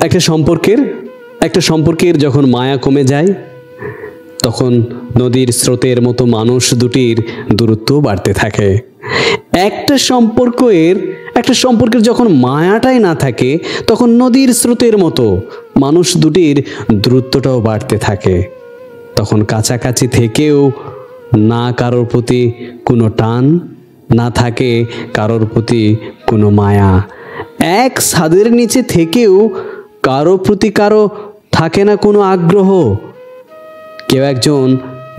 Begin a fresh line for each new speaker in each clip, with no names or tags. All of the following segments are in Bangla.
একটা সম্পর্কের যখন মায়া কমে যায়, তখন নদীর স্রোতের মতো মানুষ দুটির দূরত্ব বাড়তে থাকে। একটা সম্পর্কের যখন মায়াটাই না থাকে, তখন নদীর স্রোতের মতো মানুষ দুটির দূরত্বটাও বাড়তে থাকে। তখন কাছাকাছি থেকেও না কারোর প্রতি কোনো টান, না থাকে কারোর প্রতি কোনো মায়া। এক ছাদের নিচে থেকেও কারো প্রতি কারো থাকে না কোনো আগ্রহ। কেউ একজন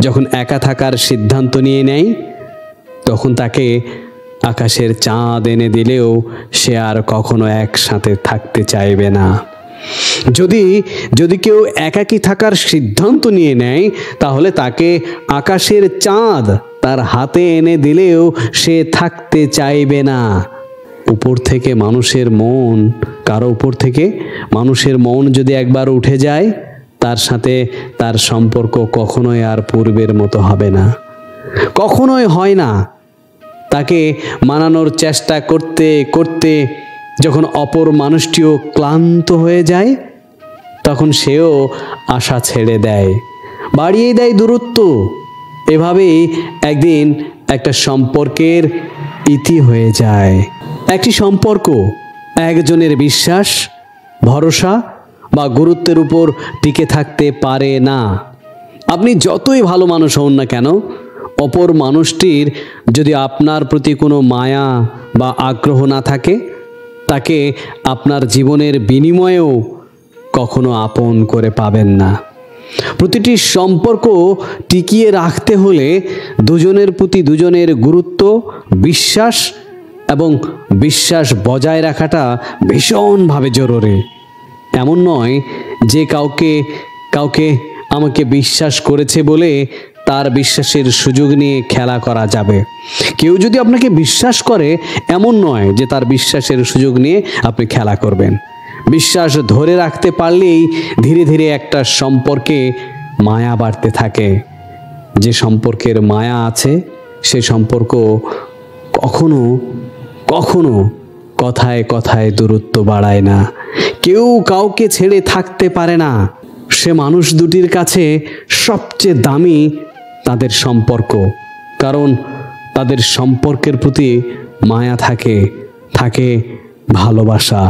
যখন একা থাকার সিদ্ধান্ত নিয়ে নেয়, তখন তাকে আকাশের চাঁদ এনে দিলেও সে আর কখনো একসাথে থাকতে চাইবে না। যদি কেউ একাকী থাকার সিদ্ধান্ত নিয়ে নেয়, তাহলে তাকে আকাশের চাঁদ তার হাতে এনে দিলেও সে থাকতে চাইবে না। কারো উপর থেকে মানুষের মন যদি একবার উঠে যায়, তার সাথে তার সম্পর্ক কখনোই আর পূর্বের মতো হবে না, কখনোই হয় না। তাকে মানানোর চেষ্টা করতে করতে যখন অপর মানুষটিও ক্লান্ত হয়ে যায়, তখন সেও আশা ছেড়ে দেয়, বাড়িয়ে দেয় দূরত্ব। এভাবেই একদিন একটা সম্পর্কের ইতি হয়ে যায়। একটি সম্পর্ক একজনের বিশ্বাস, ভরসা বা গুরুত্বের উপর টিকে থাকতে পারে না। আপনি যতই ভালো মানুষ হন না কেন, অপর মানুষটির যদি আপনার প্রতি কোনো মায়া বা আগ্রহ না থাকে, তাকে আপনার জীবনের বিনিময়েও কখনো আপন করে পাবেন না। প্রতিটি সম্পর্ক টিকিয়ে রাখতে হলে দুজনের প্রতি দুজনের গুরুত্ব, বিশ্বাস বজায় রাখাটা ভীষণভাবে জরুরি। এমন নয় যে কাউকে আমাকে বিশ্বাস করেছে বলে তার বিশ্বাসের সুযোগ নিয়ে খেলা করা যাবে। কেউ যদি আপনাকে বিশ্বাস করে, এমন নয় যে তার বিশ্বাসের সুযোগ নিয়ে আপনি খেলা করবেন। বিশ্বাস ধরে রাখতে পারলেই ধীরে ধীরে একটা সম্পর্কে মায়া বাড়তে থাকে। যে সম্পর্কের মায়া আছে, সে সম্পর্ক কখনো কথায় কথায় দূরত্ব বাড়ায় না। কেউ কাউকে ছেড়ে থাকতে পারে না। সে মানুষ দুটির কাছে সবচেয়ে দামি তাদের সম্পর্ক, কারণ তাদের সম্পর্কের প্রতি মায়া থাকে ভালোবাসা।